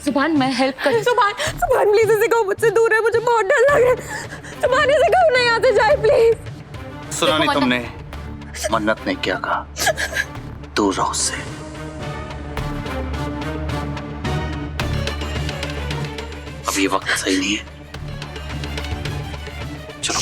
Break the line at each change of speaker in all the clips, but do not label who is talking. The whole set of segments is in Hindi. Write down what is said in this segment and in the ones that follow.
सुभान मैं हेल्प कर।
सुभान प्लीज इसे कहो मुझसे दूर है, मुझे बहुत डर लग रहा है। सुभान इसे कहो ना यहाँ से जाए प्लीज।
सुना नहीं तुमने? मन्नत ने क्या कहा? दूर रहो उससे। अब ये वक्त सही नहीं है। चलो।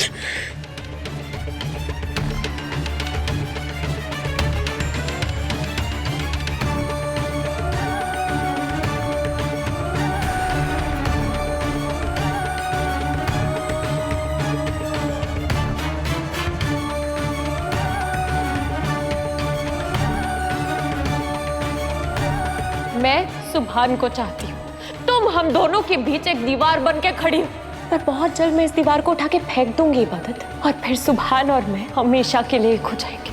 मैं सुभान को चाहती हूँ, तुम हम दोनों के बीच एक दीवार बन के खड़ी हो। पर बहुत जल्द मैं इस दीवार को उठा के फेंक दूंगी इबादत, और फिर सुभान और मैं हमेशा के लिए एक हो जाएंगे।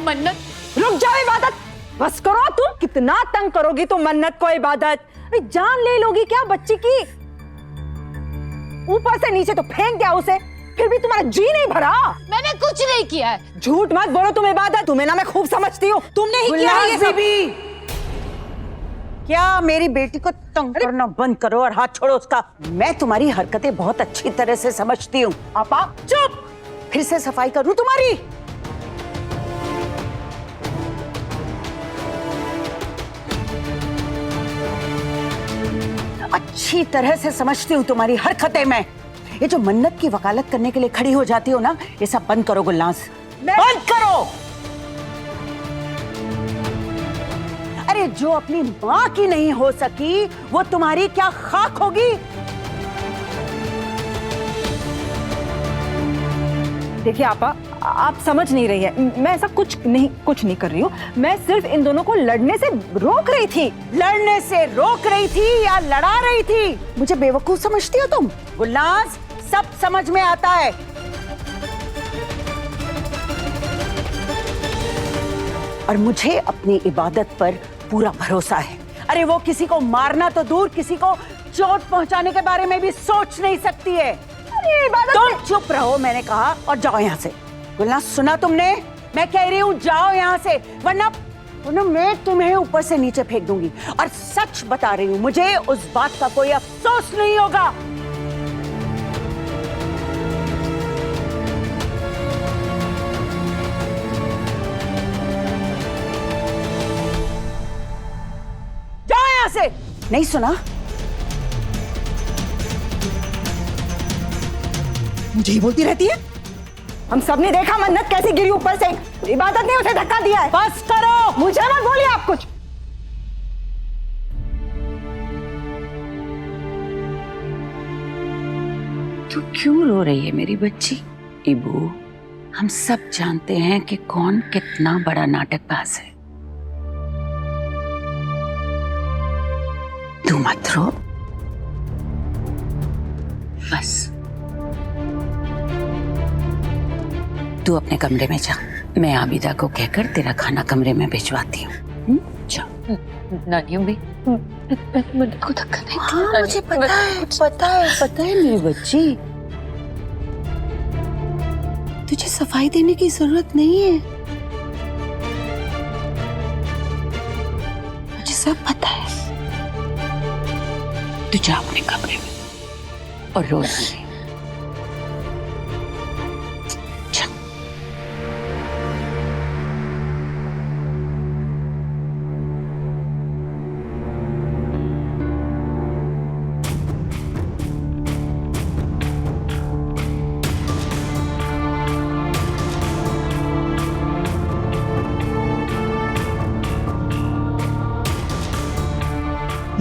मन्नत
रुक जाओ इबादत, बस करो। तुम कितना तंग करोगी तुम मन्नत को इबादत? अरे जान ले लोगी क्या बच्ची की? ऊपर से नीचे तो फेंक दिया उसे, फिर भी तुम्हारा जी नहीं भरा।
मैंने कुछ नहीं किया है।
झूठ मत बोलो तुम इबादत, तुम्हें ना मैं खूब समझती हूँ। तुमने ही किया है ये सब। क्या मेरी बेटी को तंग करना बंद करो और हाथ छोड़ो उसका। मैं तुम्हारी हरकतें बहुत अच्छी तरह से समझती हूँ। आपा चुप, फिर से सफाई करूँ तुम्हारी? अच्छी तरह से समझती हूँ तुम्हारी हरकतें मैं। ये जो मन्नत की वकालत करने के लिए खड़ी हो जाती हो ना, ये सब बंद करो गुलनाज, बंद करो। अरे जो अपनी माँ की नहीं हो सकी वो तुम्हारी क्या खाक होगी? देखिए आपा, आप समझ नहीं रही है। मैं ऐसा कुछ नहीं कर रही हूँ। मैं सिर्फ इन दोनों को लड़ने से रोक रही थी। लड़ने से रोक रही थी या लड़ा रही थी? मुझे बेवकूफ समझती हो तुम? गुलनाज, सब समझ में आता है। और मुझे अपनी इबादत पर पूरा भरोसा है। अरे वो किसी को मारना तो दूर, किसी को चोट पहुंचाने के बारे में भी सोच नहीं सकती है। अरे इबादत, तुम चुप रहो मैंने कहा, और जाओ यहाँ से। गुलनाज सुना तुमने? मैं कह रही हूँ जाओ यहाँ से, वरना मैं तुम्हें ऊपर से नीचे फेंक दूंगी। और सच बता रही हूँ, मुझे उस बात का कोई अफसोस नहीं होगा। से नहीं सुना? मुझे ही बोलती रहती है। हम सब ने देखा मन्नत कैसे गिरी ऊपर से। इबादत ने उसे धक्का दिया है। बस करो, मुझे मत बोलिए आप कुछ।
तू क्यों रो रही है मेरी बच्ची? इबू, हम सब जानते हैं कि कौन कितना बड़ा नाटकबाज है। तू मत रो, बस तू अपने कमरे में जा। मैं आबिदा को कहकर तेरा खाना कमरे में भिजवाती हूँ। जा।
नानी अम्मी, मन्नत को धक्का नहीं।
हाँ, मुझे पता है मेरी बच्ची। तुझे सफाई देने की जरूरत नहीं है, मुझे सब पता है। तू जा अपने कमरे में और रो नहीं।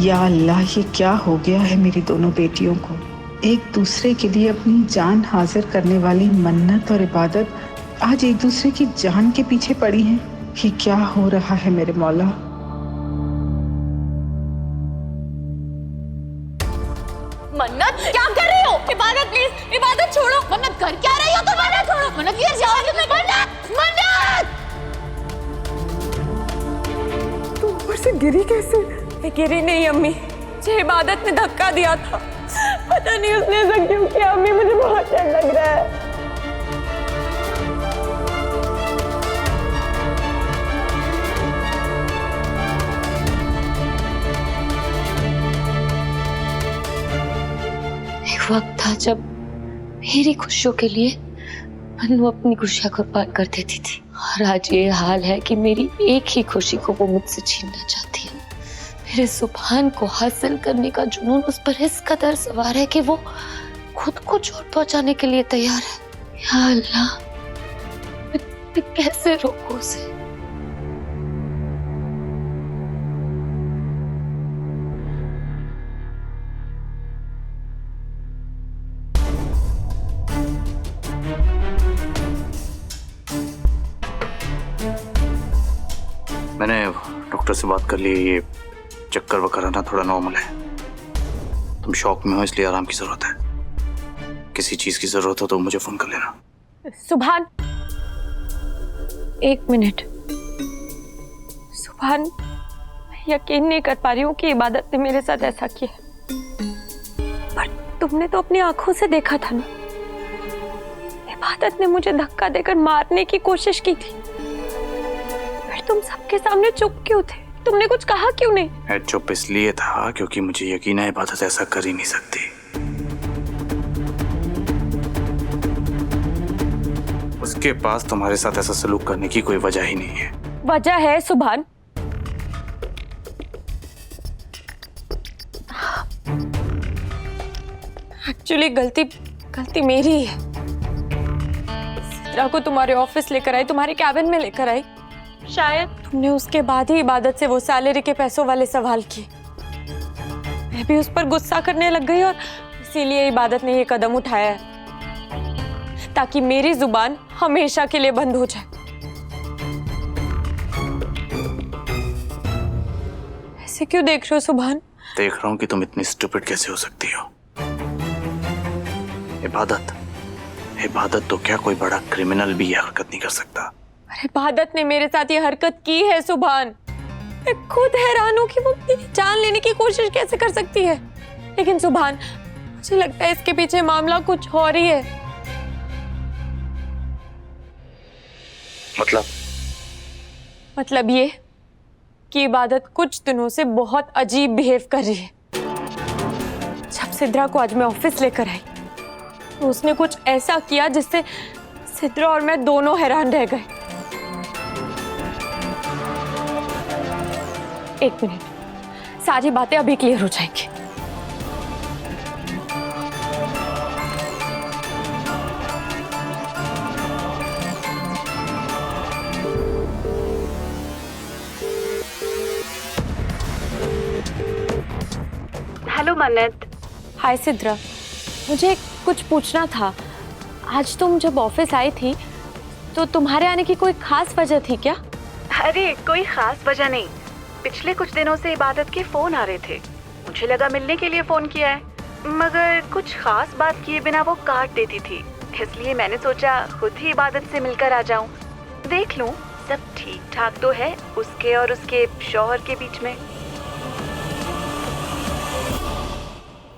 या अल्लाह, ये क्या हो गया है मेरी दोनों बेटियों को। एक दूसरे के लिए अपनी जान हाजिर करने वाली मन्नत और इबादत आज एक दूसरे की जान के पीछे पड़ी हैं। ये क्या हो रहा है मेरे मौला?
मन्नत क्या कर रही हो? इबादत प्लीज, इबादत छोड़ो। मन्नत कर क्या रही हो तुम? मन्नत छोड़ो। मन्नत ये जाओ। मन्नत, मन्नत तू ऊपर से गिरी कैसे? गिरी नहीं अम्मी, मुझे इबादत ने धक्का दिया था। पता नहीं उसने ऐसा क्यों किया अम्मी, मुझे बहुत डर लग रहा है। वक्त था जब मेरी खुशियों के लिए मन्नू अपनी खुशियां कुर्बान कर देती थी, और आज ये हाल है कि मेरी एक ही खुशी को वो मुझसे छीनना चाहती है। मेरे सुभान को हासिल करने का जुनून उस पर इस कदर सवार है कि वो खुद को चोट पहुंचाने के लिए तैयार है। या अल्लाह, मैं कैसे रोकूं उसे?
मैंने डॉक्टर से बात कर ली, ये चक्कर वक्कर आना थोड़ा नॉर्मल है। तुम शॉक में हो इसलिए आराम की जरूरत है। किसी चीज की जरूरत हो तो मुझे फोन कर लेना।
सुभान, 1 मिनट। सुभान, मैं यकीन नहीं कर पा रही हूँ कि इबादत ने मेरे साथ ऐसा किया, पर तुमने तो अपनी आंखों से देखा था ना। इबादत ने मुझे धक्का देकर मारने की कोशिश की थी, फिर तुम सबके सामने चुप क्यों थे? तुमने कुछ कहा क्यों नहीं?
मैं चुप इसलिए था क्योंकि मुझे यकीन है इबादत ऐसा कर ही नहीं सकती। उसके पास तुम्हारे साथ ऐसा सलूक करने की कोई वजह ही नहीं है।
वजह है सुभान। एक्चुअली गलती मेरी है। सिद्रा को तुम्हारे ऑफिस लेकर आई, तुम्हारे कैबिन में लेकर आई। शायद तुमने उसके बाद ही इबादत से वो सैलरी के पैसों वाले सवाल किए। मैं भी उस पर गुस्सा करने लग गई और इसीलिए इबादत ने ये कदम उठाया है ताकि मेरी जुबान हमेशा के लिए बंद हो जाए। ऐसे क्यों देख रहे हो सुभान?
देख रहा हूं कि तुम इतनी स्टूपिड कैसे हो सकती हो। इबादत तो क्या कोई बड़ा क्रिमिनल भी ये हरकत नहीं कर सकता।
अरे इबादत ने मेरे साथ ये हरकत की है सुभान। मैं खुद हैरान हूं कि वो मेरी जान लेने की कोशिश कैसे कर सकती है। लेकिन सुभान, मुझे लगता है इसके पीछे मामला कुछ और ही है। मतलब ये कि इबादत कुछ दिनों से बहुत अजीब बिहेव कर रही है। जब सिद्रा को आज मैं ऑफिस लेकर आई तो उसने कुछ ऐसा किया जिससे सिद्रा और मैं दोनों हैरान रह गए। 1 मिनट, सारी बातें अभी क्लियर हो जाएंगी।
हेलो मन्नत।
हाय सिद्रा, मुझे कुछ पूछना था। आज तुम जब ऑफिस आई थी तो तुम्हारे आने की कोई खास वजह थी क्या?
अरे कोई खास वजह नहीं, पिछले कुछ दिनों से इबादत के फोन आ रहे थे। मुझे लगा मिलने के लिए फोन किया है, मगर कुछ खास बात किए बिना वो काट देती थी, इसलिए मैंने सोचा खुद ही इबादत से मिलकर आ जाऊं, देख लूं सब ठीक ठाक तो है उसके और उसके शौहर के बीच में।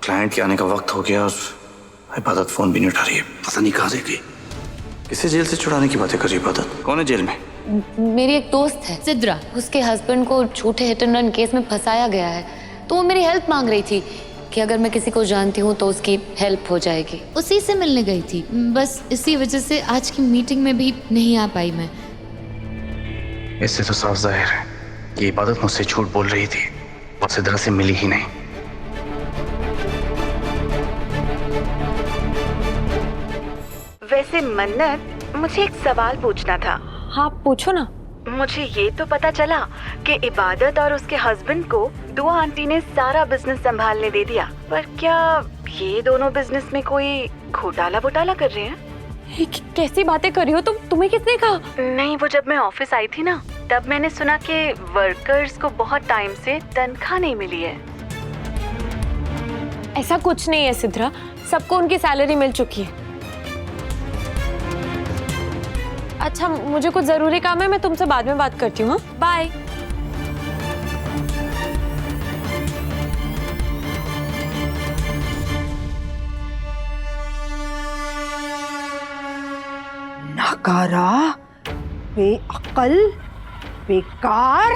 क्लाइंट के आने का वक्त हो गया और इबादत फोन भी नहीं उठा रही है। पता नहीं कहाँ रह गई। किसे जेल से छुड़ाने की बातें कर रही है इबादत? कौन है जेल में?
मेरी एक दोस्त है सिद्रा, उसके हस्बैंड को झूठे हिट एंड रन केस में फंसाया गया है, तो वो मेरी हेल्प मांग रही थी कि अगर मैं किसी को जानती हूँ तो उसकी हेल्प हो जाएगी।
उसी से मिलने गई थी, बस इसी वजह से आज की मीटिंग में भी नहीं आ पाई मैं।
इससे तो साफ जाहिर है ये इबादत मुझसे झूठ बोल रही थी, वो सिद्रा से मिली ही नहीं।
वैसे मन्नत, मुझे एक सवाल पूछना था।
हाँ पूछो ना।
मुझे ये तो पता चला कि इबादत और उसके हस्बैंड को दुआ आंटी ने सारा बिजनेस संभालने दे दिया, पर क्या ये दोनों बिजनेस में कोई घोटाला वोटाला कर रहे हैं?
कैसी बातें कर रही हो तुम? तुम्हें किसने कहा?
नहीं, वो जब मैं ऑफिस आई थी ना, तब मैंने सुना कि वर्कर्स को बहुत टाइम से तनख्वाह नहीं मिली है।
ऐसा कुछ नहीं है सिद्रा, सबको उनकी सैलरी मिल चुकी है। अच्छा, मुझे कुछ जरूरी काम है, मैं तुमसे बाद में बात करती हूँ। बाय।
नाकारा, बेअक्ल, बेकार।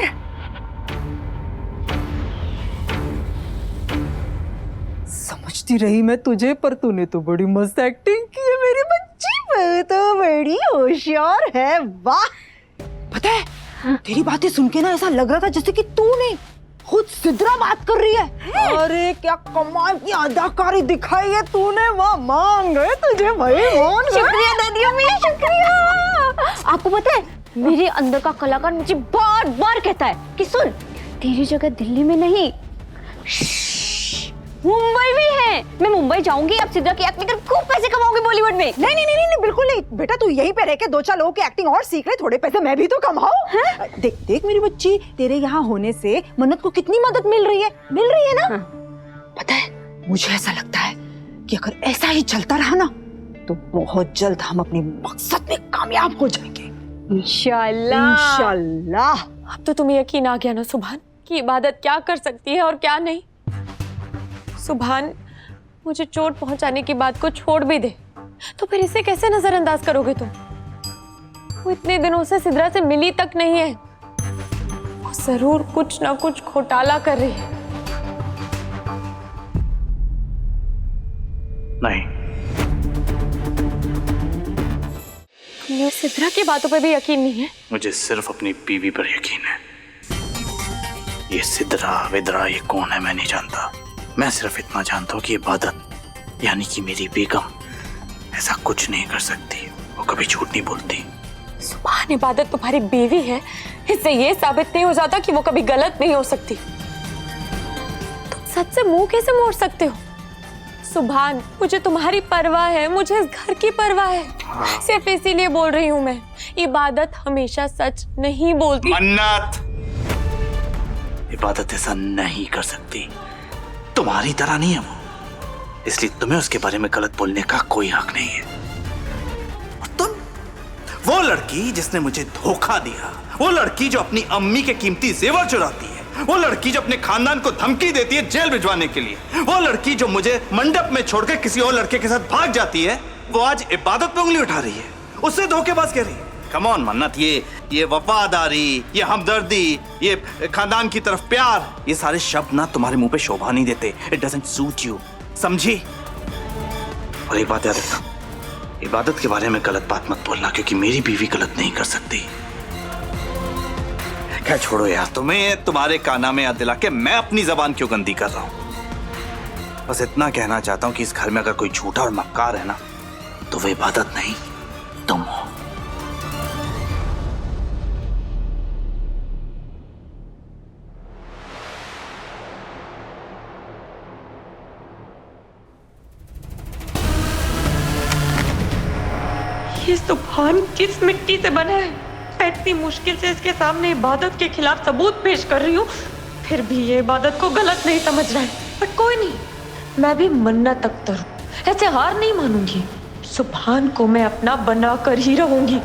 समझ
सोचती रही मैं तुझे, पर तूने तो बड़ी मस्त एक्टिंग की है मेरी बच्ची।
वो तो बड़ी होशियार है, वाह। पता है तेरी बातें सुन के ना ऐसा लग रहा था जैसे कि तूने खुद सिद्रा बात कर रही है। अरे क्या कमाल की अदाकारी दिखाई है तूने, वाह मांग है तुझे भाई, मान।
शुक्रिया दादी अम्मी, शुक्रिया। आपको पता है मेरे अंदर का कलाकार मुझे बार बार कहता है कि सुन, तेरी जगह दिल्ली में नहीं मुंबई भी है। मैं मुंबई जाऊंगी, अब सिद्रा की एक्टिंग कर खूब पैसे कमाऊंगी बॉलीवुड में।
नहीं नहीं नहीं नहीं, बिल्कुल नहीं बेटा, तू यहीं पे रह के 2-4 लोगों की एक्टिंग और सीख ले, थोड़े पैसे मैं भी तो कमाऊं। देख देख मेरी बच्ची, तेरे यहाँ होने से मन्नत को कितनी मदद मिल रही है ना। पता है मुझे ऐसा लगता है कि अगर ऐसा ही चलता रहा ना तो बहुत जल्द हम अपने मकसद में कामयाब हो जाएंगे,
इंशाल्लाह।
इंशाल्लाह।
अब तो तुम्हें यकीन आ गया ना सुभान कि इबादत क्या कर सकती है और क्या नहीं। सुभान, मुझे चोट पहुंचाने की बात को छोड़ भी दे तो फिर इसे कैसे नजरअंदाज करोगे तुम? वो इतने दिनों से सिद्रा से मिली तक नहीं है, वो जरूर कुछ ना कुछ घोटाला कर रही है।
नहीं,
तुम्हें सिद्रा की बातों पे भी यकीन नहीं है?
मुझे सिर्फ अपनी बीवी पर यकीन है। ये सिद्रा विद्रा ये कौन है मैं नहीं जानता, मैं सिर्फ इतना जानता हूँ कि इबादत यानी कि मेरी बेगम ऐसा कुछ नहीं कर सकती, वो कभी झूठ नहीं बोलती।
सुभान, इबादत तुम्हारी बीवी है, इससे ये साबित नहीं हो जाता कि वो कभी गलत नहीं हो सकती। तुम सच से मुंह कैसे मोड़ सकते हो? सुभान, मुझे तुम्हारी परवाह है, मुझे इस घर की परवाह है। सिर्फ इसीलिए बोल रही हूँ मैं, इबादत हमेशा सच नहीं बोलती।
मन्नत, इबादत ऐसा नहीं कर सकती, तुम्हारी तरह नहीं है वो, इसलिए तुम्हें उसके बारे में गलत बोलने का कोई हक नहीं है। और तुम, वो लड़की जिसने मुझे धोखा दिया, वो लड़की जो अपनी अम्मी के कीमती जेवर चुराती है, वो लड़की जो अपने खानदान को धमकी देती है जेल भिजवाने के लिए, वो लड़की जो मुझे मंडप में छोड़कर किसी और लड़के के साथ भाग जाती है, वो आज इबादत पे उंगली उठा रही है, उससे धोखेबाज कह रही है। कम ऑन मन्नत, ये वफादारी, ये हमदर्दी, ये खानदान की तरफ प्यार, ये सारे शब्द ना तुम्हारे मुंह पे शोभा नहीं देते। इट डजंट सूट यू, समझी? और एक बात याद रखना, इबादत के बारे में गलत बात मत बोलना, क्योंकि मेरी बीवी गलत नहीं कर सकती। क्या छोड़ो यार, तुम्हें तुम्हारे काना में याद दिला के मैं अपनी जबान क्यों गंदी कर रहा हूं। बस इतना कहना चाहता हूं कि इस घर में अगर कोई झूठा और मक्कार है ना, तो वो इबादत नहीं तुम हो।
ये सुभान किस मिट्टी से बना है? मैं इतनी मुश्किल से इसके सामने इबादत के खिलाफ सबूत पेश कर रही हूँ, फिर भी ये इबादत को गलत नहीं समझ रहा है। बट कोई नहीं, मैं भी मन्नत तक हूँ, ऐसे हार नहीं मानूंगी। सुभान को मैं अपना बना कर ही रहूंगी।